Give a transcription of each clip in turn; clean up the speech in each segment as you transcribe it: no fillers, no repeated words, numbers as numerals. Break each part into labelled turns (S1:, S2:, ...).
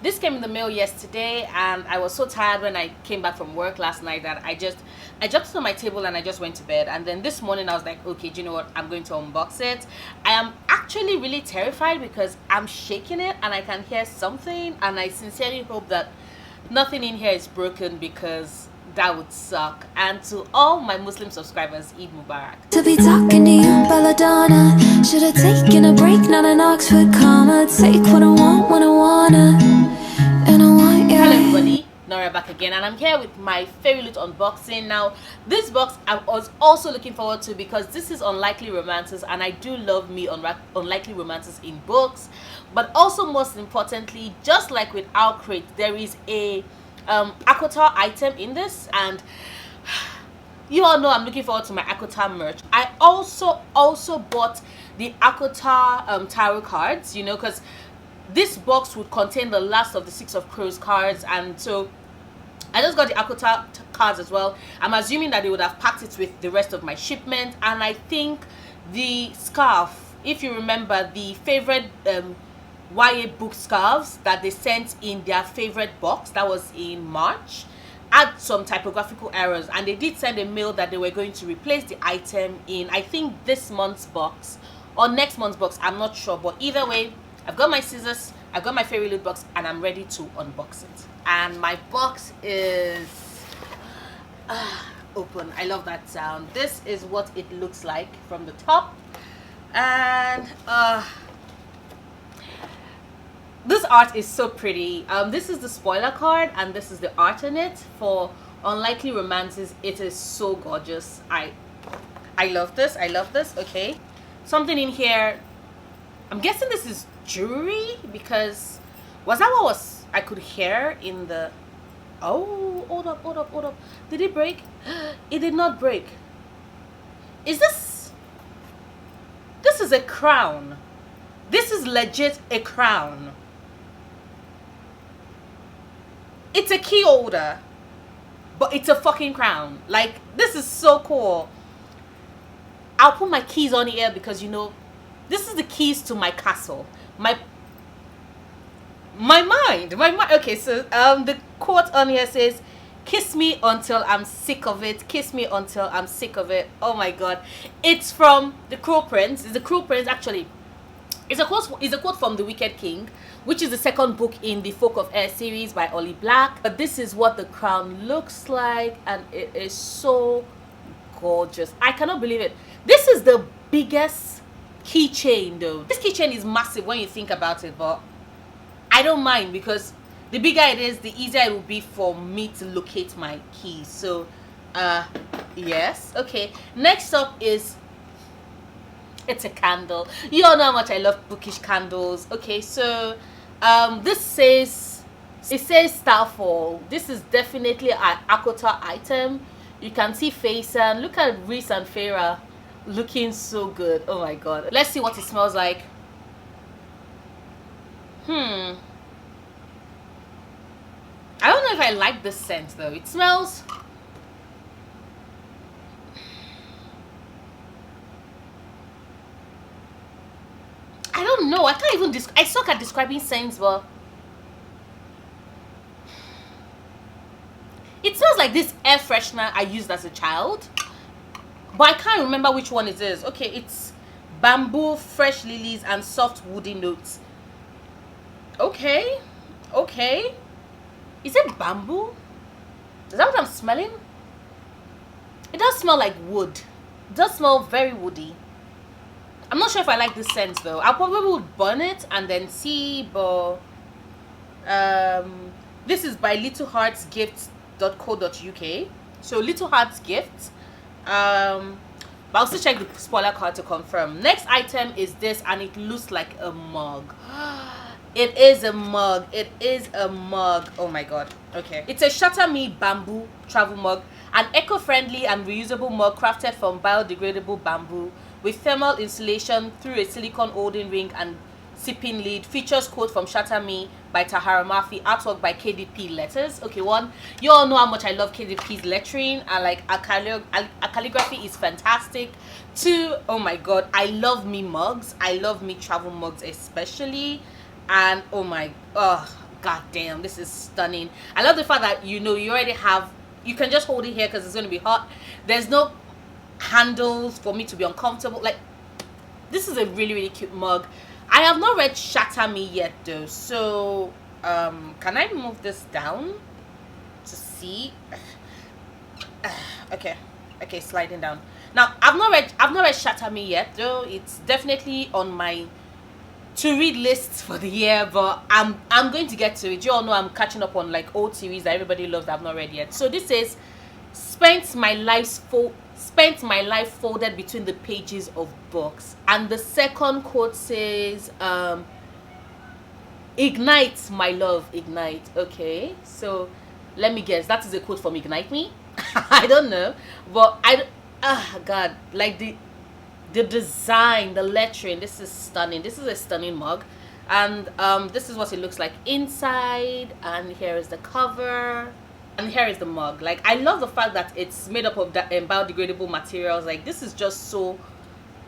S1: This came in the mail yesterday, and I was so tired when I came back from work last night that I dropped it on my table and I just went to bed. And then this morning I was like, okay, do you know what, I'm going to unbox it. I am actually really terrified because I'm shaking it and I can hear something, and I sincerely hope that nothing in here is broken because that would suck. And to all my Muslim subscribers, Eid Mubarak.
S2: To be talking to you, Belladonna. Should have taken a break, not an Oxford comma. Take what I want when I wanna, and I want you.
S1: Hello everybody, Nora back again, and I'm here with my Fairyloot unboxing. Now, this box I was also looking forward to because this is Unlikely Romances, and I do love me Unlikely Romances in books. But also, most importantly, just like with our crate, there is a ACOTAR item in this, and you all know I'm looking forward to my ACOTAR merch. I also bought the ACOTAR tarot cards, you know, because this box would contain the last of the Six of Crows cards, and so I just got the ACOTAR cards as well. I'm assuming that they would have packed it with the rest of my shipment. And I think the scarf, if you remember the favorite YA book scarves that they sent in their favorite box, that was in March, had some typographical errors, and they did send a mail that they were going to replace the item in, I think, this month's box or next month's box, I'm not sure. But either way, I've got my scissors, I've got my Fairyloot box, and I'm ready to unbox it. And my box is open. I love that sound. This is what it looks like from the top, and this art is so pretty. This is the spoiler card, and this is the art in it for Unlikely Romances. It is so gorgeous. I love this. I love this. Okay, something in here. I'm guessing this is jewelry, because was that what I could hear in the... Oh, hold up. Did it break? It did not break. Is this is a crown? This is legit a crown. It's a key holder, but it's a fucking crown. Like, this is so cool. I'll put my keys on here because, you know, this is the keys to my castle. My mind. Okay, so the quote on here says, "Kiss me until I'm sick of it. Kiss me until I'm sick of it." Oh my god. It's from The Crow Prince. It's The Crow Prince, actually. It's a quote from The Wicked King, which is the second book in the Folk of Air series by Ollie Black. But this is what the crown looks like, and it is so gorgeous. I cannot believe it. This is the biggest keychain though. This keychain is massive when you think about it, but I don't mind, because the bigger it is, the easier it will be for me to locate my keys. So yes. Okay, next up is... it's a candle. You all know how much I love bookish candles. Okay, so this says Starfall. This is definitely an ACOTAR item. You can see Faison. Look at Reese and Farah looking so good. Oh my god. Let's see what it smells like. I don't know if I like this scent though. It smells... I don't know. I can't even I suck at describing scents, but it smells like this air freshener I used as a child, but I can't remember which one it is. Okay, it's bamboo, fresh lilies, and soft woody notes. Okay. Is it bamboo? Is that what I'm smelling? It does smell like wood. It does smell very woody. I'm not sure if I like this scent though. I probably would burn it and then see, but this is by littleheartsgifts.co.uk. So Little Hearts Gifts. But I'll still check the spoiler card to confirm. Next item is this, and it looks like a mug. It is a mug. It is a mug. Oh my god. Okay. It's a Shatter bamboo travel mug. An eco-friendly and reusable mug crafted from biodegradable bamboo with thermal insulation through a silicone holding ring and sipping lid. Features quote from Shatter by Tahara Murphy. Artwork by KDP Letters. Okay, one, you all know how much I love KDP's lettering, and like a calligraphy is fantastic. Two, oh my god, I love me mugs. I love me travel mugs especially. And oh my god damn, this is stunning. I love the fact that you already have, you can just hold it here because it's going to be hot. There's no handles for me to be uncomfortable. Like, this is a really, really cute mug. I have not read Shatter Me yet though, so can I move this down to see? Okay, sliding down. Now I've not read Shatter Me yet though. It's definitely on my to read lists for the year, but I'm going to get to it. You all know I'm catching up on like old series that everybody loves that I've not read yet. So this says, spent my life folded between the pages of books. And the second quote says, ignite my love, ignite. Okay, so let me guess, that is a quote from Ignite Me. I don't know, but god, like the design, the lettering, this is stunning. This is a stunning mug. And this is what it looks like inside, and here is the cover, and here is the mug. Like, I love the fact that it's made up of that biodegradable materials. Like, this is just so,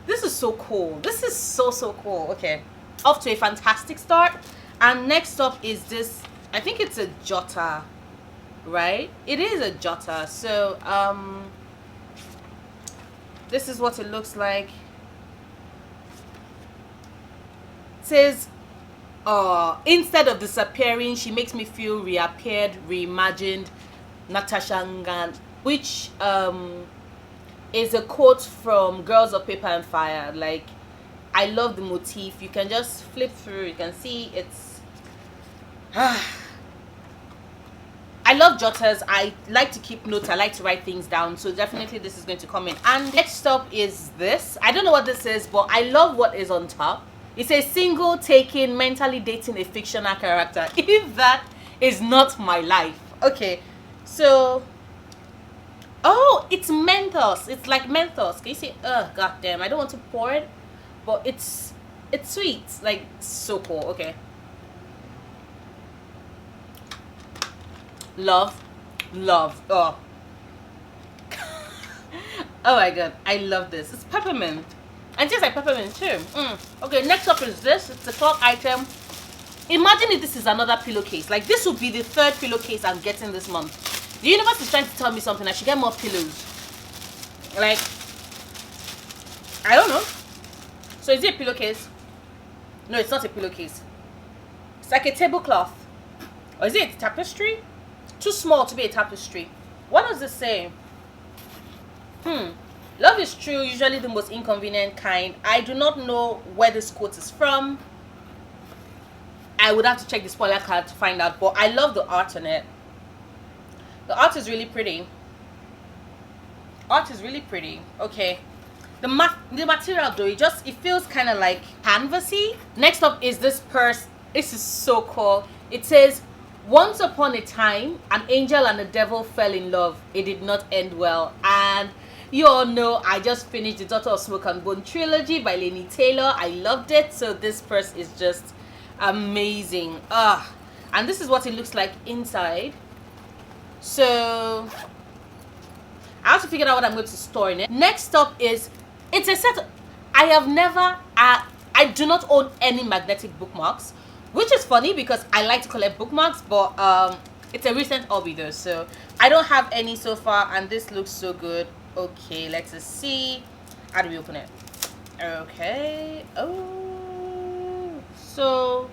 S1: this is so cool. This is so cool. Okay, off to a fantastic start. And next up is this, I think it's a jotter, right? It is a jotter. So this is what it looks like. It says, instead of disappearing, she makes me feel reappeared, reimagined, Natasha Ngan, which is a quote from Girls of Paper and Fire. Like, I love the motif. You can just flip through, you can see it's I love jotters. I like to keep notes. I like to write things down. So definitely this is going to come in. And next up is this. I don't know what this is, but I love what is on top. It says, single, taking, mentally dating a fictional character. If that is not my life. Okay, so, oh, it's Mentos. It's like Mentos. Can you see? God damn, I don't want to pour it, but it's sweet. Like, so cool. Okay. Love. Oh oh my god, I love this. It's peppermint, and it tastes like peppermint too. Okay, next up is this. It's a clock item. Imagine if this is another pillowcase. Like, this would be the third pillowcase I'm getting this month. The universe is trying to tell me something. I should get more pillows. Like, I don't know. So is it a pillowcase? No, it's not a pillowcase. It's like a tablecloth. Or is it a tapestry? Too small to be a tapestry. What does this say? Love is true, usually the most inconvenient kind. I do not know where this quote is from. I would have to check the spoiler card to find out, but I love the art on it. The art is really pretty. Art is really pretty. Okay. The material though, it feels kind of like canvasy. Next up is this purse. This is so cool. It says, once upon a time, an angel and a devil fell in love. It did not end well. And you all know I just finished the Daughter of Smoke and Bone trilogy by Laini Taylor. I loved it. So this purse is just amazing. And this is what it looks like inside. So I have to figure out what I'm going to store in it. Next up is, it's a set. I do not own any magnetic bookmarks, which is funny because I like to collect bookmarks, but it's a recent hobby though, so I don't have any so far. And this looks so good. Okay, let's just see. How do we open it? Okay. Oh, so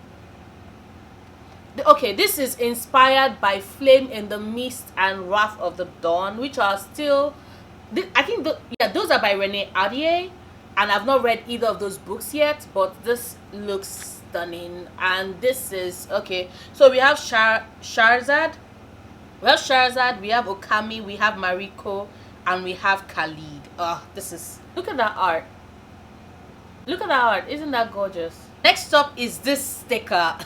S1: okay, this is inspired by Flame in the Mist and Wrath of the Dawn, which are still, I think those are by Renee Ahdieh, and I've not read either of those books yet, but this looks stunning. And this is okay. So we have Sharzad, we have Okami, we have Mariko, and we have Khalid. This is, look at that art. Look at that art. Isn't that gorgeous? Next up is this sticker.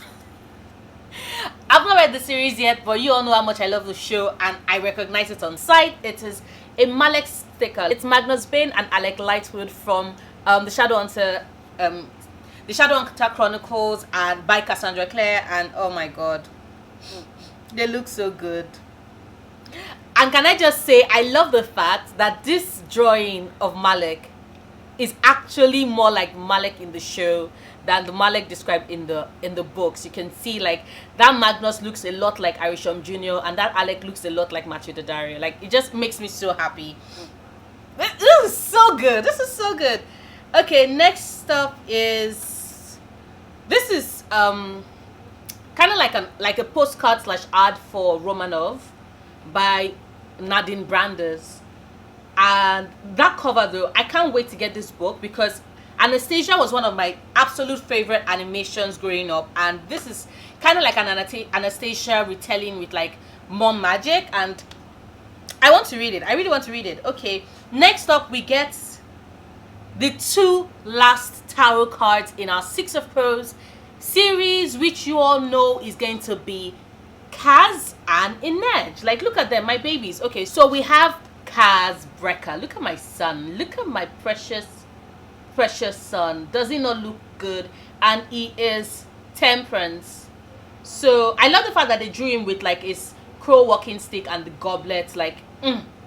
S1: I've not read the series yet, but you all know how much I love the show, and I recognize it on sight. It is a Malick sticker. It's Magnus Bane and Alec Lightwood from the Shadowhunter Chronicles, and by Cassandra Clare. And oh my god, they look so good. And can I just say, I love the fact that this drawing of Malec is actually more like Malec in the show than the Malec described in the books. You can see like that Magnus looks a lot like Arisham Jr. and that Alec looks a lot like Matthew Daddario. Like, it just makes me so happy. This is so good. This is so good. Okay, next up is, this is kind of like a postcard / ad for Romanov by Nadine Brandes. And that cover though, I can't wait to get this book because Anastasia was one of my absolute favorite animations growing up, and this is kind of like an Anastasia retelling with like more magic, and I want to read it. I really want to read it. Okay, next up we get the 2 last tarot cards in our 6 of Crows series, which you all know is going to be Kaz and Inej. Like, look at them, my babies. Okay, so we have Kaz Brecker. Look at my son. Look at my precious son. Does he not look good? And he is Temperance. So I love the fact that they drew him with like his crow walking stick and the goblet. Like,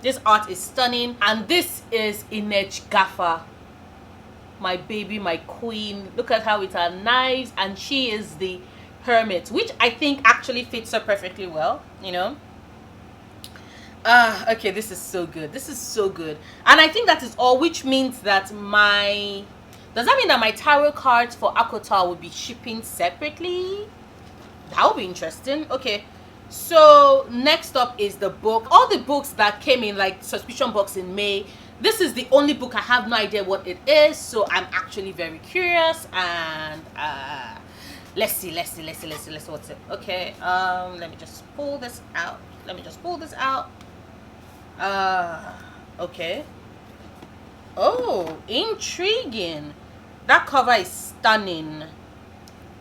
S1: this art is stunning. And this is Inej Gaffer, my baby, my queen. Look at how it are knives, and she is the Hermit, which I think actually fits her perfectly well, you know. Okay, this is so good. This is so good. And I think that is all, which means that does that mean that my tarot cards for ACOTAR will be shipping separately? That would be interesting. Okay, so next up is the book. All the books that came in like subscription box in May, this is the only book I have no idea what it is, so I'm actually very curious. And let's see what's it. Okay, let me just pull this out. Okay. Oh, intriguing. That cover is stunning.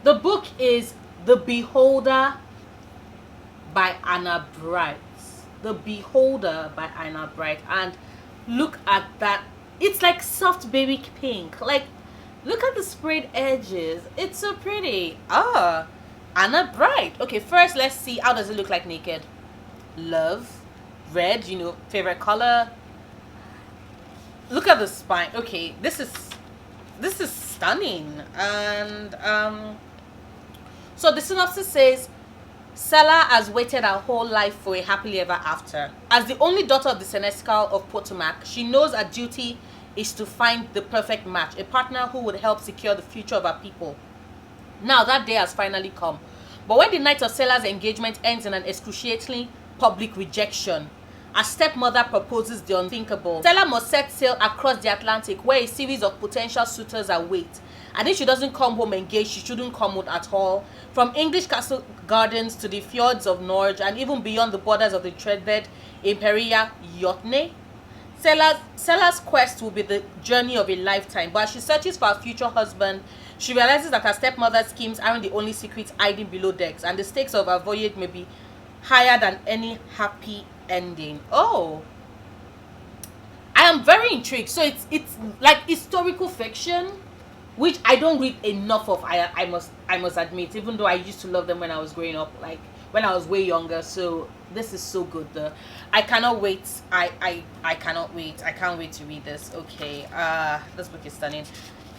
S1: The book is The Beholder by Anna Bright. The Beholder by Anna Bright. And look at that. It's like soft baby pink. Like, look at the sprayed edges. It's so pretty. Anna Bright. Okay, first let's see, how does it look like naked? Love. Red, you know, favorite color. Look at the spine. Okay, this is stunning. And so the synopsis says, Selah has waited her whole life for a happily ever after. As the only daughter of the Seneschal of Potomac, she knows her duty is to find the perfect match, a partner who would help secure the future of her people. Now that day has finally come. But when the night of Selah's engagement ends in an excruciatingly public rejection, her stepmother proposes the unthinkable. Selah must set sail across the Atlantic, where a series of potential suitors await. And if she doesn't come home engaged, she shouldn't come out at all. From English castle gardens to the fjords of Norge, and even beyond the borders of the dreaded Imperia Yotne, Selah's quest will be the journey of a lifetime. But as she searches for her future husband, she realizes that her stepmother's schemes aren't the only secrets hiding below decks, and the stakes of her voyage may be higher than any happy ending. Oh, I am very intrigued. So it's like historical fiction, which I don't read enough of. I must admit, even though I used to love them when I was growing up, like when I was way younger. So this is so good. I cannot wait. I cannot wait. I can't wait to read this. Okay, this book is stunning.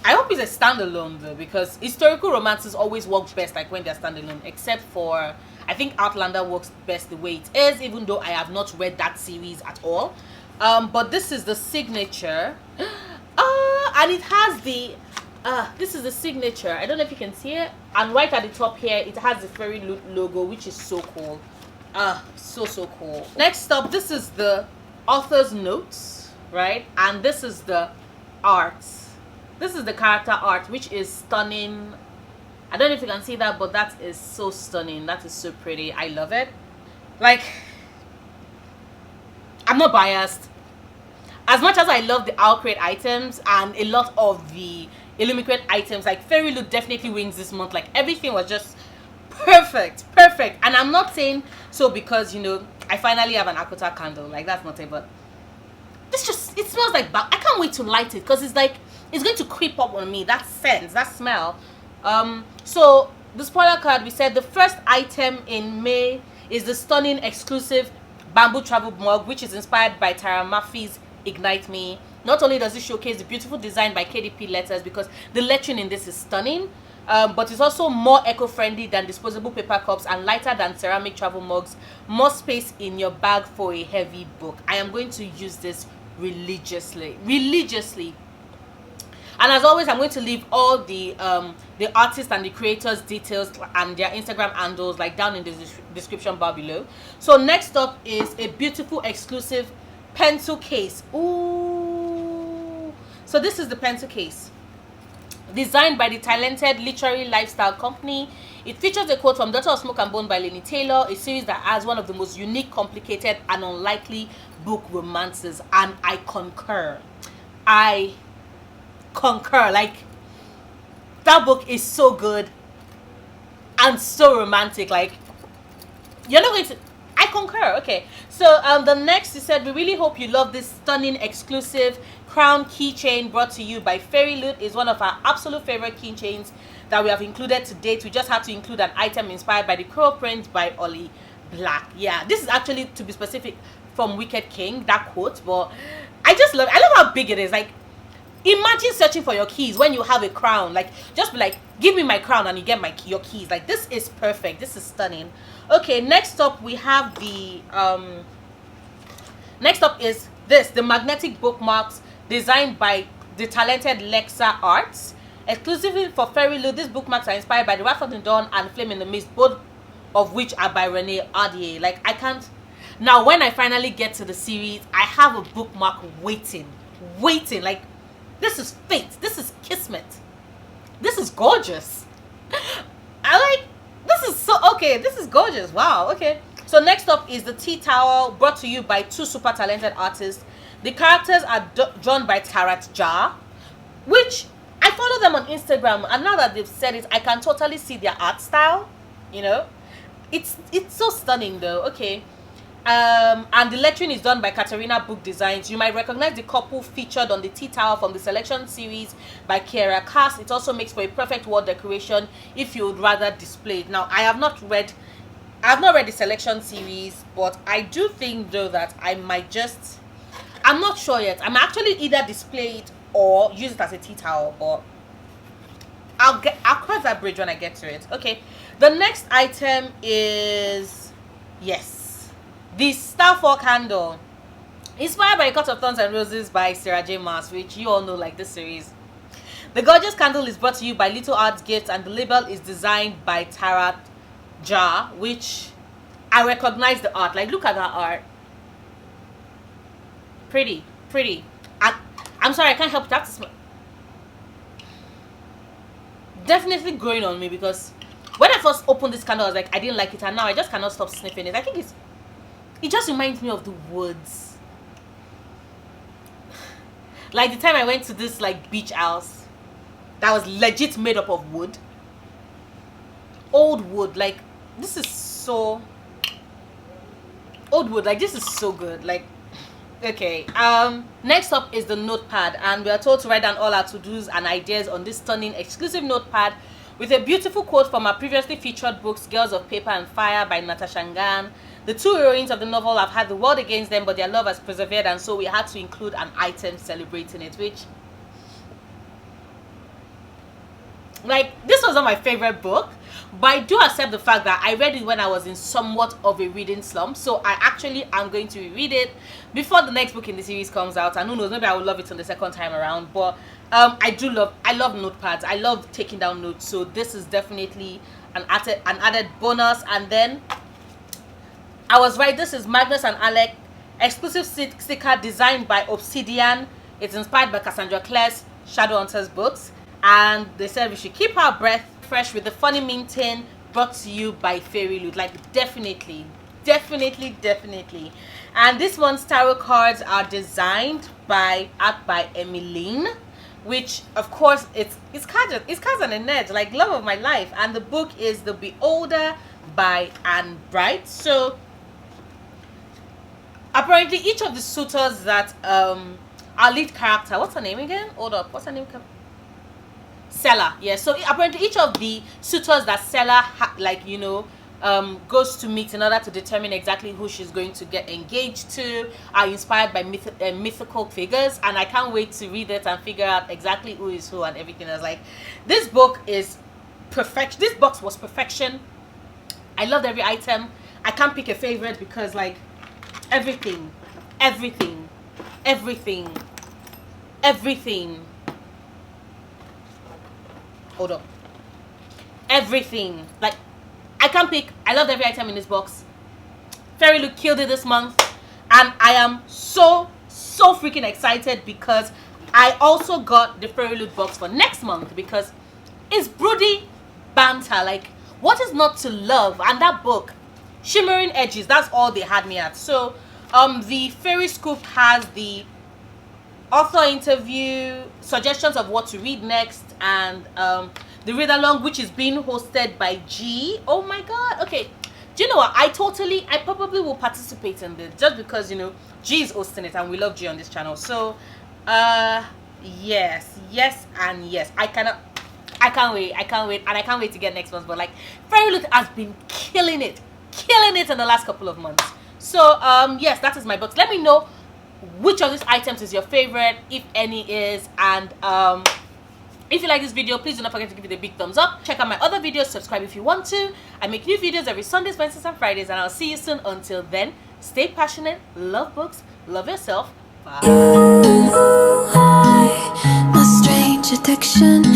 S1: I hope it's a standalone though, because historical romances always work best like when they're standalone, except for I think Outlander works best the way it is, even though I have not read that series at all. But this is the signature. And it has the this is the signature. I don't know if you can see it. And right at the top here, it has the Fairyloot logo, which is so cool. So cool. Next up, this is the author's notes, right? And this is the art. This is the character art, which is stunning. I don't know if you can see that, but that is so stunning. That is so pretty. I love it. Like, I'm not biased. As much as I love the Owlcrate items and a lot of the Illumicrate items, like Fairyloot definitely wins this month. Like, everything was just perfect. And I'm not saying so because, you know, I finally have an ACOTAR candle. Like, that's not it, but this just, it smells like I can't wait to light it, because it's like, it's going to creep up on me. That sense, that smell. So the spoiler card, we said the first item in May is the stunning exclusive bamboo travel mug, which is inspired by Tara Murphy's Ignite Me. Not only does it showcase the beautiful design by KDP letters, because the lettering in this is stunning, but it's also more eco-friendly than disposable paper cups and lighter than ceramic travel mugs. More space in your bag for a heavy book. I am going to use this religiously. And as always, I'm going to leave all the artists and the creators details and their Instagram handles like down in the description bar below. So next up is a beautiful exclusive pencil case. Ooh, so this is the pencil case, designed by the talented literary lifestyle company. It features a quote from Daughter of Smoke and Bone by Laini Taylor, a series that has one of the most unique, complicated, and unlikely book romances. And I concur. Like, that book is so good and so romantic. Like, you're not going to... I concur. Okay, so the next, he said, we really hope you love this stunning exclusive crown keychain brought to you by Fairyloot. Is one of our absolute favorite keychains that we have included to date. We just had to include an item inspired by the Crow Prince by Ollie Black. Yeah, this is actually, to be specific, from Wicked King, that quote. But I love how big it is. Like, imagine searching for your keys when you have a crown. Like, just be like, give me my crown and you get your keys. Like, this is perfect. This is stunning. Okay, next up we have the next up is this, the magnetic bookmarks, designed by the talented Lexa Arts. Exclusively for Fairyloot, these bookmarks are inspired by The Wrath of the Dawn and Flame in the Mist, both of which are by Renee Ardier. Like, I can't... Now, when I finally get to the series, I have a bookmark waiting. Like, this is fate. This is kismet. This is gorgeous. This is so... Okay, this is gorgeous. Wow, okay. So next up is the tea towel, brought to you by two super talented artists. The characters are drawn by Tarat Jar, which I follow them on Instagram, and now that they've said it, I can totally see their art style. You know, it's so stunning though. Okay, and the lettering is done by Katarina Book Designs. You might recognize the couple featured on the tea towel from the selection series by Kiera Cass. It also makes for a perfect wall decoration if you would rather display it. Now, I have not read the selection series, but I do think though that I might just... I'm not sure yet. I'm actually either display it or use it as a tea towel, but I'll cross that bridge when I get to it. Okay, the next item is, yes, the Starfall candle, inspired by A Cut of Thorns and Roses by Sarah J Maas, which you all know, like this series. The gorgeous candle is brought to you by Little Arts Gifts, and the label is designed by Tarat Jar, which I recognize the art. Like, look at that art. Pretty. I'm sorry, I can't help that. Definitely growing on me, because when I first opened this candle, I was like, I didn't like it, and now I just cannot stop sniffing it. I think it just reminds me of the woods. Like the time I went to this like beach house that was legit made up of wood. Old wood. Like, this is so old wood. Like, this is so good. Like, okay, next up is the notepad, and we are told to write down all our to-dos and ideas on this stunning exclusive notepad with a beautiful quote from our previously featured books, Girls of Paper and Fire by Natasha Ngan. The two heroines of the novel have had the world against them, but their love has persevered, and so we had to include an item celebrating it, which, like, this was not my favorite book, but I do accept the fact that I read it when I was in somewhat of a reading slump, so I actually am going to reread it before the next book in the series comes out, and who knows, maybe I will love it on the second time around. But I love notepads. I love taking down notes, so this is definitely an added bonus. And then I was right, this is Magnus and Malec exclusive sticker designed by Obsidian. It's inspired by Cassandra Clare's Shadowhunters books, and they said we should keep our breath fresh with the funny minting, brought to you by Fairyloot. Like, definitely. And this one's tarot cards are designed by Emmeline, which of course it's cards and Inej, like love of my life. And the book is The Beholder by Anne Bright. So apparently each of the suitors that our lead character, what's her name again? Hold up, what's her name? Seller. Yeah, so apparently each of the suitors that Seller goes to meet in order to determine exactly who she's going to get engaged to are inspired by mythical figures, and I can't wait to read it and figure out exactly who is who and everything else. Like, this book is perfection. This box was perfection. I loved every item. I can't pick a favorite because like everything. Hold up. Everything. Like I can't pick. I loved every item in this box. Fairyloot killed it this month, and I am so freaking excited because I also got the Fairyloot box for next month because it's broody banter. Like, what is not to love? And that book, Shimmering Edges, that's all they had me at. So the Fairy Scoop has the author interview, suggestions of what to read next, and the read along, which is being hosted by G. Oh my god. Okay, do you know what? I probably will participate in this just because, you know, G is hosting it and we love G on this channel. So yes and yes. I can't wait, and I can't wait to get next month. But like, Fairyloot has been killing it in the last couple of months. So yes, that is my box. Let me know which of these items is your favorite, if any is, and if you like this video, please do not forget to give it a big thumbs up. Check out my other videos, subscribe if you want to. I make new videos every Sundays, Wednesdays, and Fridays, and I'll see you soon. Until then, stay passionate, love books, love yourself. Bye.
S2: My strange addiction.